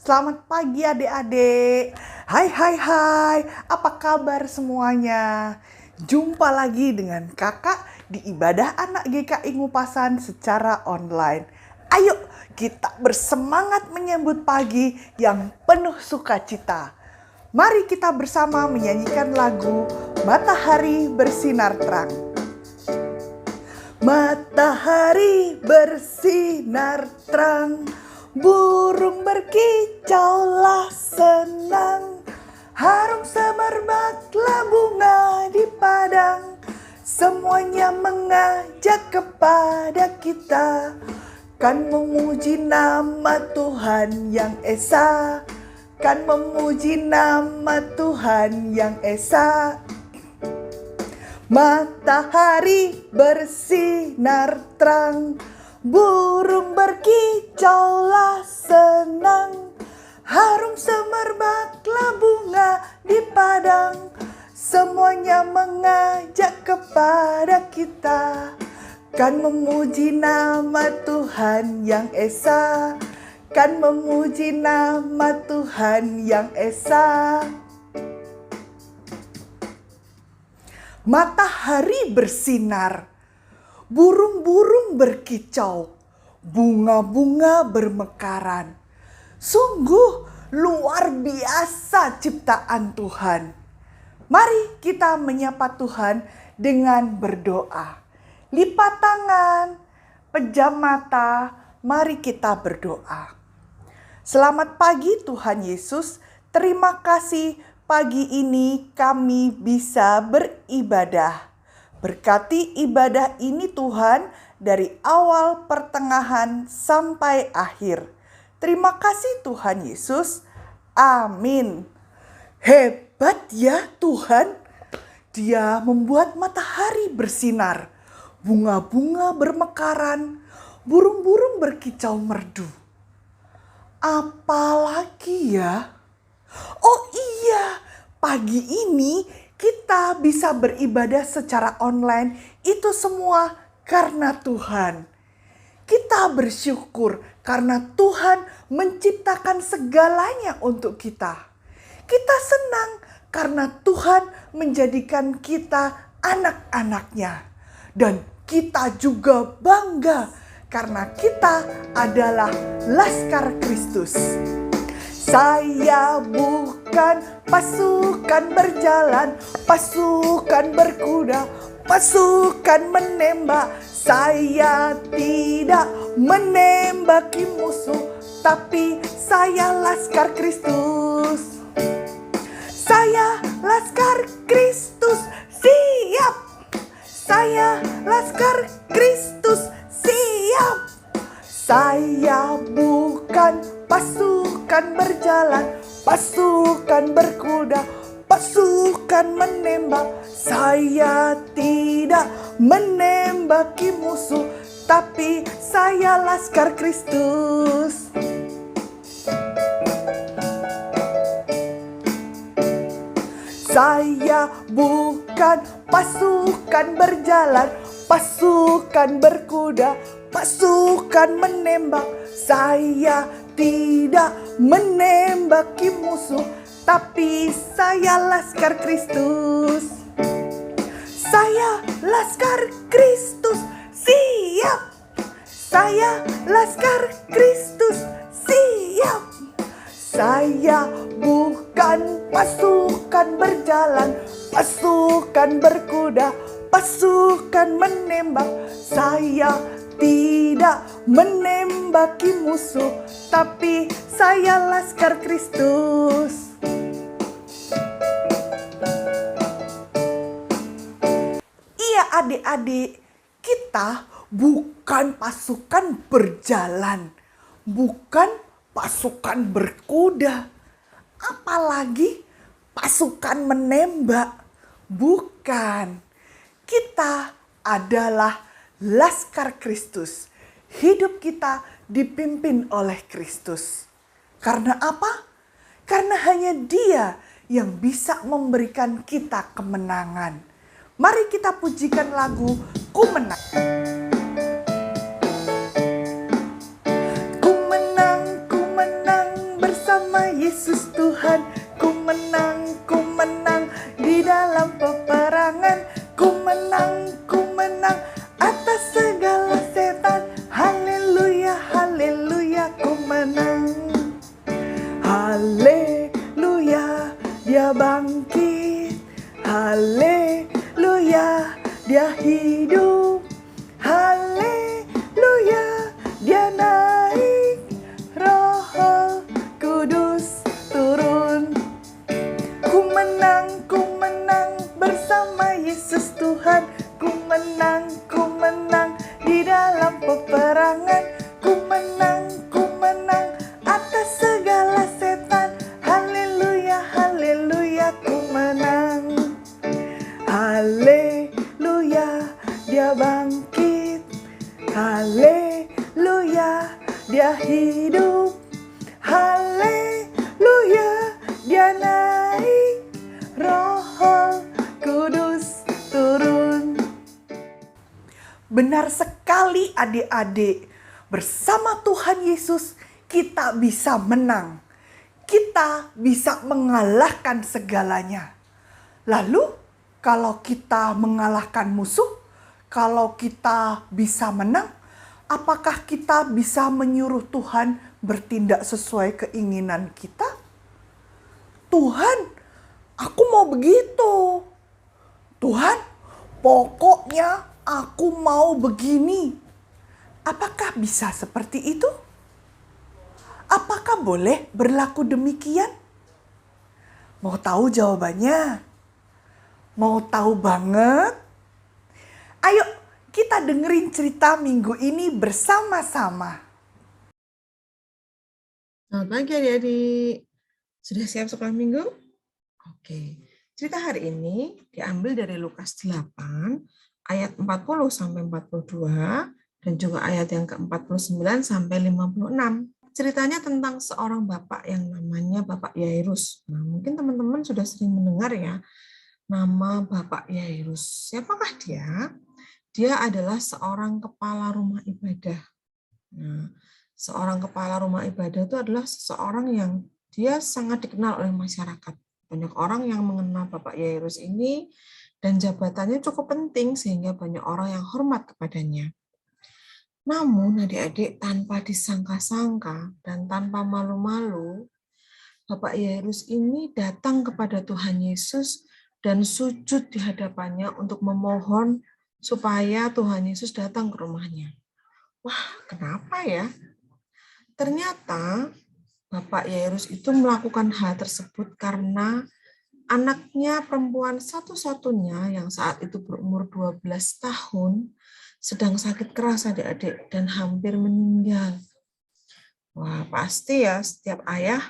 Selamat pagi adik-adik. Hai hai hai, apa kabar semuanya? Jumpa lagi dengan kakak di ibadah anak GKI Ngupasan secara online. Ayo kita bersemangat menyambut pagi yang penuh sukacita. Mari kita bersama menyanyikan lagu Matahari Bersinar Terang. Matahari bersinar terang, burung berkicaulah senang, harum semerbaklah bunga di padang, semuanya mengajak kepada kita, kan memuji nama Tuhan yang esa, kan memuji nama Tuhan yang esa. Matahari bersinar terang, burung berkicaulah senang, harum semerbaklah bunga di padang, semuanya mengajak kepada kita, kan memuji nama Tuhan yang esa, kan memuji nama Tuhan yang esa. Matahari bersinar, burung-burung berkicau, bunga-bunga bermekaran. Sungguh luar biasa ciptaan Tuhan. Mari kita menyapa Tuhan dengan berdoa. Lipat tangan, pejam mata, mari kita berdoa. Selamat pagi Tuhan Yesus, terima kasih pagi ini kami bisa beribadah. Berkati ibadah ini Tuhan dari awal, pertengahan, sampai akhir. Terima kasih Tuhan Yesus. Amin. Hebat ya Tuhan. Dia membuat matahari bersinar, bunga-bunga bermekaran, burung-burung berkicau merdu. Apalagi ya? Oh iya, pagi ini kita bisa beribadah secara online, itu semua karena Tuhan. Kita bersyukur karena Tuhan menciptakan segalanya untuk kita. Kita senang karena Tuhan menjadikan kita anak-anaknya. Dan kita juga bangga karena kita adalah Laskar Kristus. Saya bukan pasukan berjalan, pasukan berkuda, pasukan menembak. Saya tidak menembaki musuh, tapi saya Laskar Kristus. Saya Laskar Kristus, siap. Saya Laskar Kristus, siap. Saya bukan pasukan berjalan, pasukan berkuda, pasukan menembak. Saya tidak menembaki musuh, tapi saya Laskar Kristus. Saya bukan pasukan berjalan, pasukan berkuda, pasukan menembak. Saya tidak menembaki musuh, tapi saya Laskar Kristus. Saya Laskar Kristus, siap. Saya Laskar Kristus, siap. Saya bukan pasukan berjalan, pasukan berkuda, pasukan menembak. Saya tidak menembaki musuh, tapi saya Laskar Kristus. Iya adik-adik, kita bukan pasukan berjalan, bukan pasukan berkuda, apalagi pasukan menembak. Bukan. Kita adalah Laskar Kristus. Hidup kita dipimpin oleh Kristus. Karena apa? Karena hanya Dia yang bisa memberikan kita kemenangan. Mari kita pujikan lagu Ku Menang. Ku menang bersama peperangan. Ku menang atas segala setan. Haleluya, haleluya, ku menang. Haleluya, dia bangkit. Haleluya, dia hidup. Haleluya, dia naik. Roh Kudus turun. Benar sekali adik-adik. Bersama Tuhan Yesus kita bisa menang. Kita bisa mengalahkan segalanya. Lalu kalau kita mengalahkan musuh, kalau kita bisa menang, apakah kita bisa menyuruh Tuhan bertindak sesuai keinginan kita? Tuhan, aku mau begitu. Tuhan, pokoknya aku mau begini. Apakah bisa seperti itu? Apakah boleh berlaku demikian? Mau tahu jawabannya? Mau tahu banget? Ayo kita dengerin cerita minggu ini bersama-sama. Selamat pagi adik-adik. Sudah siap sekolah minggu? Oke. Cerita hari ini diambil dari Lukas 8 ayat 40 sampai 42 dan juga ayat yang ke-49 sampai 56. Ceritanya tentang seorang bapak yang namanya Bapak Yairus. Nah, mungkin teman-teman sudah sering mendengar ya nama Bapak Yairus. Siapakah dia? Dia adalah seorang kepala rumah ibadah. Nah, seorang kepala rumah ibadah itu adalah seseorang yang dia sangat dikenal oleh masyarakat. Banyak orang yang mengenal Bapak Yairus ini dan jabatannya cukup penting sehingga banyak orang yang hormat kepadanya. Namun adik-adik, tanpa disangka-sangka dan tanpa malu-malu, Bapak Yairus ini datang kepada Tuhan Yesus dan sujud di hadapannya untuk memohon supaya Tuhan Yesus datang ke rumahnya. Wah, kenapa ya? Ternyata Bapak Yairus itu melakukan hal tersebut karena anaknya perempuan satu-satunya yang saat itu berumur 12 tahun sedang sakit keras adik-adik dan hampir meninggal. Wah, pasti ya setiap ayah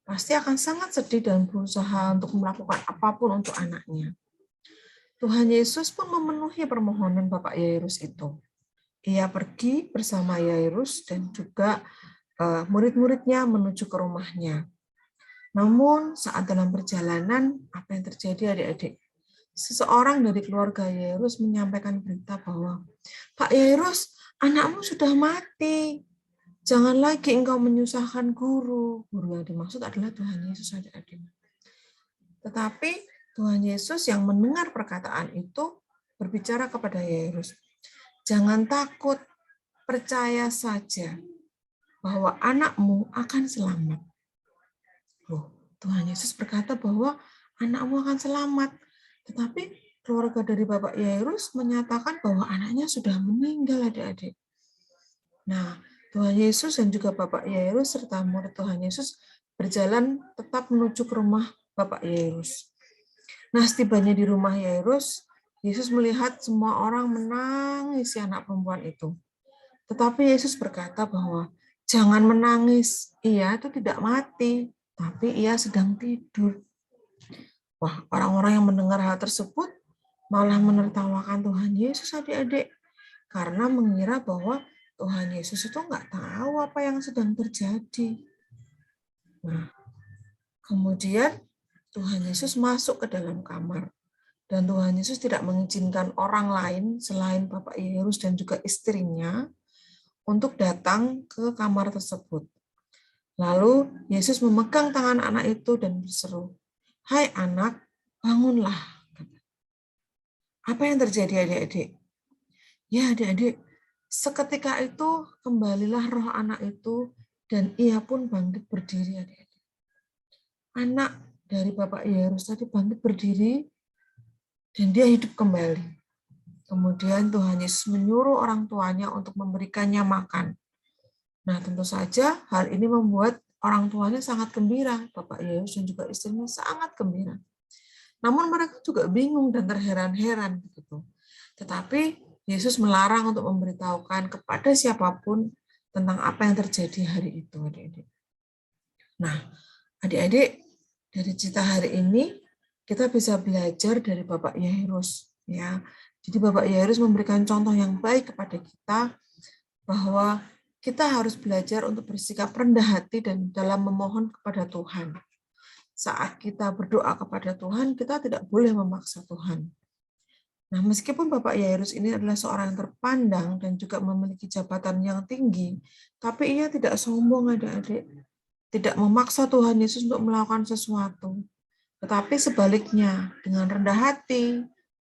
pasti akan sangat sedih dan berusaha untuk melakukan apapun untuk anaknya. Tuhan Yesus pun memenuhi permohonan Bapak Yairus itu. Ia pergi bersama Yairus dan juga murid-muridnya menuju ke rumahnya. Namun saat dalam perjalanan, apa yang terjadi adik-adik? Seseorang dari keluarga Yairus menyampaikan berita bahwa, Pak Yairus, anakmu sudah mati. Jangan lagi engkau menyusahkan guru. Guru yang dimaksud adalah Tuhan Yesus adik-adik. Tetapi Tuhan Yesus yang mendengar perkataan itu berbicara kepada Yairus. Jangan takut, percaya saja bahwa anakmu akan selamat. Loh, Tuhan Yesus berkata bahwa anakmu akan selamat. Tetapi keluarga dari Bapak Yairus menyatakan bahwa anaknya sudah meninggal adik-adik. Nah, Tuhan Yesus dan juga Bapak Yairus serta murid Tuhan Yesus berjalan tetap menuju ke rumah Bapak Yairus. Nah, setibanya di rumah Yairus, Yesus melihat semua orang menangisi anak perempuan itu. Tetapi Yesus berkata bahwa jangan menangis, ia itu tidak mati, tapi ia sedang tidur. Wah, orang-orang yang mendengar hal tersebut malah menertawakan Tuhan Yesus adik-adik, karena mengira bahwa Tuhan Yesus itu nggak tahu apa yang sedang terjadi. Nah, kemudian Tuhan Yesus masuk ke dalam kamar. Dan Tuhan Yesus tidak mengizinkan orang lain selain Bapak Yairus dan juga istrinya untuk datang ke kamar tersebut. Lalu Yesus memegang tangan anak itu dan berseru, "Hai anak, bangunlah." Apa yang terjadi adik-adik? Ya adik-adik, seketika itu kembalilah roh anak itu dan ia pun bangkit berdiri adik-adik. Anak dari Bapak Yairus tadi bangkit berdiri dan dia hidup kembali. Kemudian Tuhan Yesus menyuruh orang tuanya untuk memberikannya makan. Nah, tentu saja hal ini membuat orang tuanya sangat gembira. Bapak Yairus dan juga istrinya sangat gembira. Namun mereka juga bingung dan terheran-heran begitu. Tetapi Yesus melarang untuk memberitahukan kepada siapapun tentang apa yang terjadi hari itu, adik-adik. Nah, adik-adik, dari cerita hari ini kita bisa belajar dari Bapak Yairus, ya. Jadi Bapak Yairus memberikan contoh yang baik kepada kita bahwa kita harus belajar untuk bersikap rendah hati dan dalam memohon kepada Tuhan. Saat kita berdoa kepada Tuhan, kita tidak boleh memaksa Tuhan. Nah, meskipun Bapak Yairus ini adalah seorang yang terpandang dan juga memiliki jabatan yang tinggi, tapi ia tidak sombong, adik-adik. Tidak memaksa Tuhan Yesus untuk melakukan sesuatu. Tetapi sebaliknya, dengan rendah hati,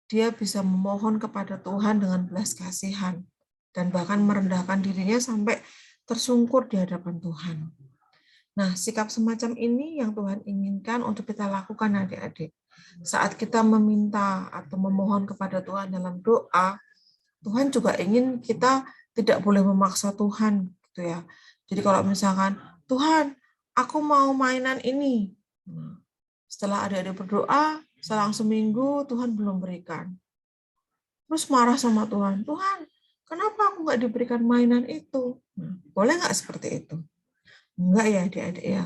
dia bisa memohon kepada Tuhan dengan belas kasihan. Dan bahkan merendahkan dirinya sampai tersungkur di hadapan Tuhan. Nah, sikap semacam ini yang Tuhan inginkan untuk kita lakukan, adik-adik. Saat kita meminta atau memohon kepada Tuhan dalam doa, Tuhan juga ingin kita tidak boleh memaksa Tuhan, gitu ya. Jadi kalau misalkan, Tuhan, aku mau mainan ini. Setelah adik-adik berdoa, selang seminggu Tuhan belum berikan. Terus marah sama Tuhan, Tuhan, kenapa aku nggak diberikan mainan itu? Boleh nggak seperti itu? Enggak ya adik-adik ya.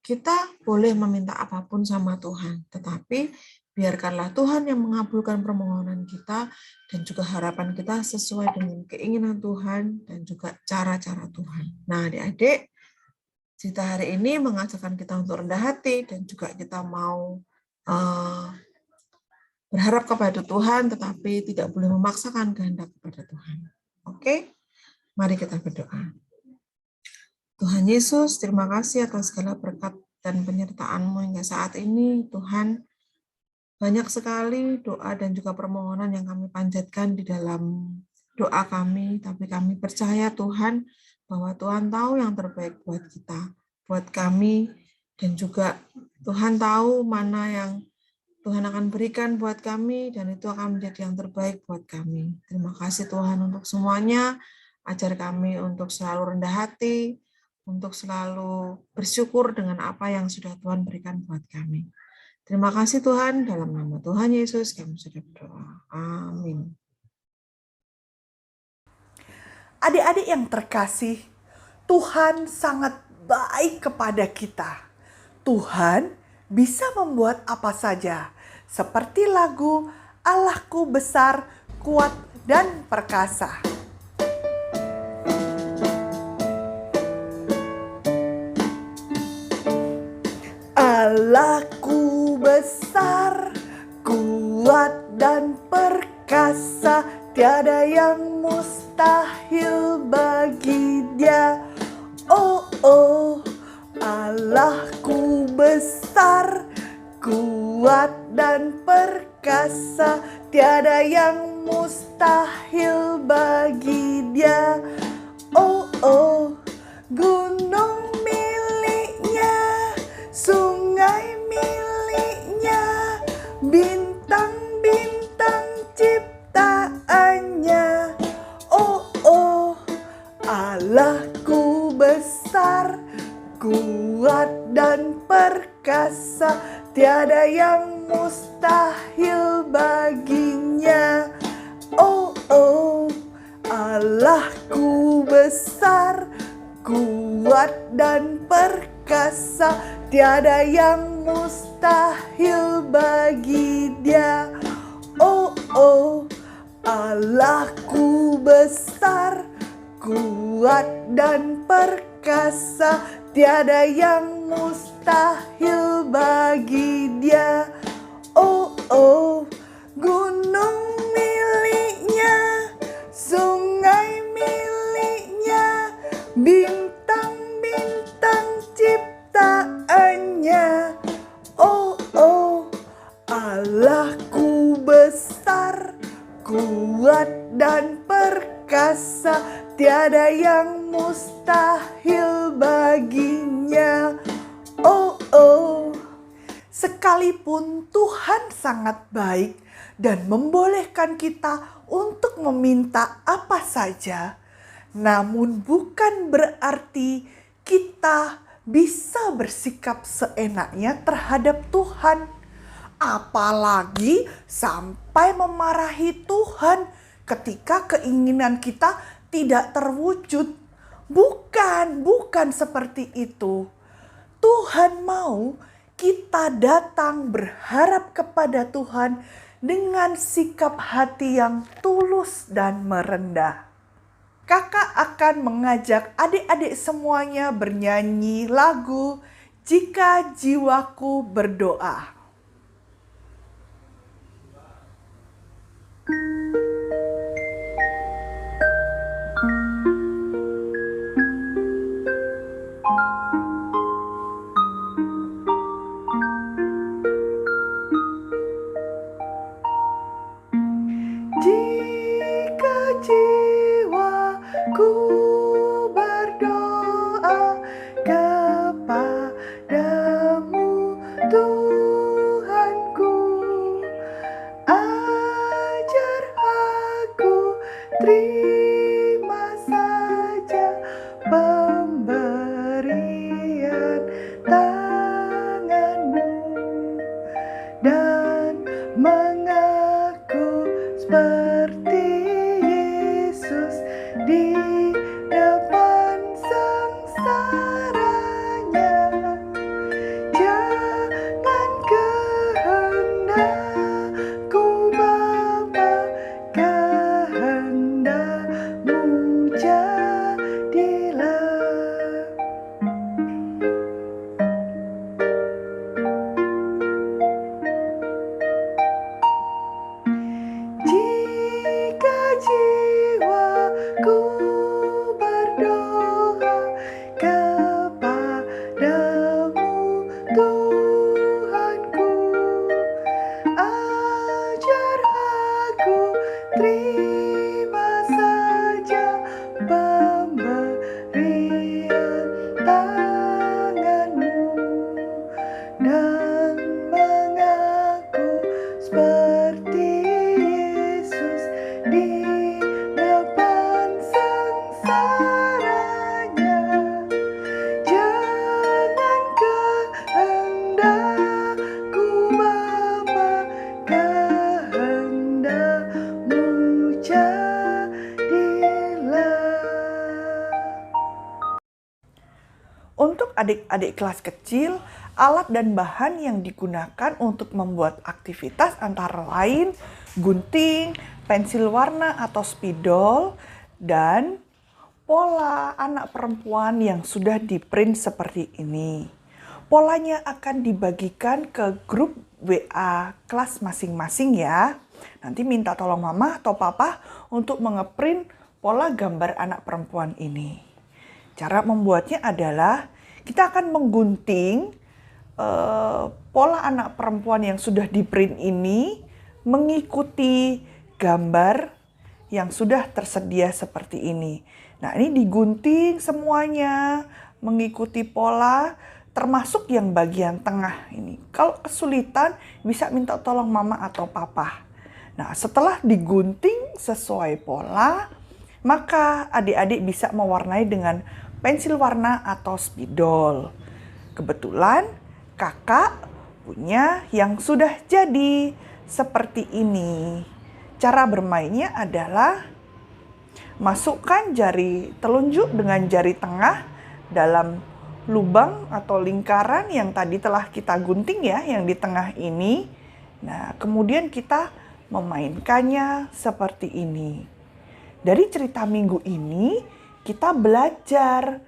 Kita boleh meminta apapun sama Tuhan, tetapi biarkanlah Tuhan yang mengabulkan permohonan kita dan juga harapan kita sesuai dengan keinginan Tuhan dan juga cara-cara Tuhan. Nah adik-adik, cerita hari ini mengajarkan kita untuk rendah hati dan juga kita mau berharap kepada Tuhan, tetapi tidak boleh memaksakan kehendak kepada Tuhan. Oke? Mari kita berdoa. Tuhan Yesus, terima kasih atas segala berkat dan penyertaan-Mu hingga saat ini. Tuhan, banyak sekali doa dan juga permohonan yang kami panjatkan di dalam doa kami, tapi kami percaya Tuhan, bahwa Tuhan tahu yang terbaik buat kita, buat kami, dan juga Tuhan tahu mana yang Tuhan akan berikan buat kami, dan itu akan menjadi yang terbaik buat kami. Terima kasih Tuhan untuk semuanya, ajar kami untuk selalu rendah hati, untuk selalu bersyukur dengan apa yang sudah Tuhan berikan buat kami. Terima kasih Tuhan, dalam nama Tuhan Yesus kami sudah berdoa. Amin. Adik-adik yang terkasih, Tuhan sangat baik kepada kita. Tuhan bisa membuat apa saja, seperti lagu Allahku besar, kuat, dan perkasa. Allahku besar, kuat dan perkasa, tiada yang mustahil bagi Dia. Oh, oh, Allahku besar, kuat dan perkasa, tiada yang mustahil bagi Dia. Oh, oh, gunung miliknya, sungai miliknya, bintang-bintang ciptaannya. Oh, oh, Allahku besar, kuat dan perkasa, tiada yang mustahil baginya. Oh, oh, Allahku besar, kuat dan perkasa, tiada yang mustahil bagi Dia. Oh, oh, Allahku besar, kuat dan perkasa, tiada yang mustahil bagi Dia. Oh, oh, gunung miliknya, sungai miliknya, bintang-bintang ciptaannya. Oh, oh, Allahku besar, kuat dan perkasa, tiada yang mustahil baginya. Oh, oh, sekalipun Tuhan sangat baik dan membolehkan kita untuk meminta apa saja, namun bukan berarti kita bisa bersikap seenaknya terhadap Tuhan. Apalagi sampai memarahi Tuhan ketika keinginan kita tidak terwujud. Bukan seperti itu. Tuhan mau kita datang berharap kepada Tuhan dengan sikap hati yang tulus dan merendah. Kakak akan mengajak adik-adik semuanya bernyanyi lagu Jika Jiwaku Berdoa. Jika jiwaku berdoa kepadamu Tuhanku, ajar aku terima saja pemberian tanganmu dan mengaku seperti Yesus di depan sengsaranya. Jangan kehendakku Bapa, kehendakmu jadilah. Jika jiwaku berdoa kepadamu Tuhanku, ajar aku terima saja pemberian tanganmu dan mengaku seperti Yesus di depan sengsaranya. Jangan kehendakku Bapa, kehendakmu jadilah. Untuk adik-adik kelas kecil, alat dan bahan yang digunakan untuk membuat aktivitas antara lain gunting, pensil warna atau spidol, dan pola anak perempuan yang sudah di-print seperti ini. Polanya akan dibagikan ke grup WA kelas masing-masing ya. Nanti minta tolong mama atau papa untuk mengeprint pola gambar anak perempuan ini. Cara membuatnya adalah kita akan menggunting pola anak perempuan yang sudah di-print ini mengikuti gambar yang sudah tersedia seperti ini. Nah, ini digunting semuanya mengikuti pola, termasuk yang bagian tengah ini. Kalau kesulitan bisa minta tolong mama atau papa. Nah, setelah digunting sesuai pola, maka adik-adik bisa mewarnai dengan pensil warna atau spidol. Kebetulan kakak punya yang sudah jadi seperti ini. Cara bermainnya adalah masukkan jari telunjuk dengan jari tengah dalam lubang atau lingkaran yang tadi telah kita gunting ya, yang di tengah ini. Nah, kemudian kita memainkannya seperti ini. Dari cerita minggu ini, kita belajar.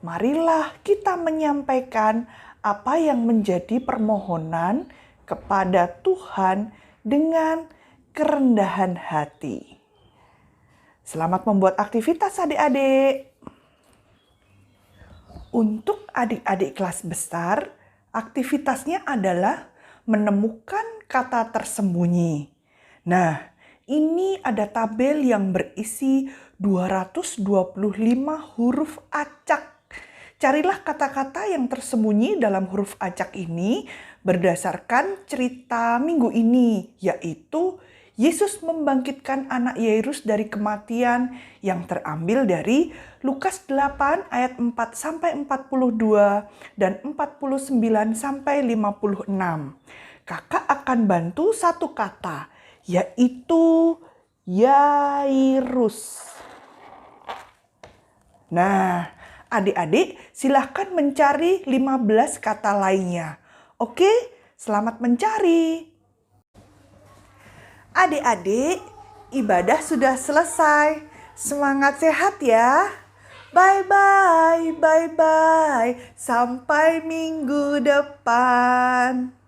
Marilah kita menyampaikan apa yang menjadi permohonan kepada Tuhan dengan kerendahan hati. Selamat membuat aktivitas adik-adik. Untuk adik-adik kelas besar, aktivitasnya adalah menemukan kata tersembunyi. Nah, ini ada tabel yang berisi 225 huruf acak. Carilah kata-kata yang tersembunyi dalam huruf acak ini berdasarkan cerita minggu ini, yaitu Yesus membangkitkan anak Yairus dari kematian yang terambil dari Lukas 8 ayat 4 sampai 42 dan 49 sampai 56. Kakak akan bantu satu kata, yaitu Yairus. Nah, adik-adik silahkan mencari 15 kata lainnya. Oke, selamat mencari. Adik-adik, ibadah sudah selesai. Semangat sehat ya. Bye-bye, bye-bye. Sampai minggu depan.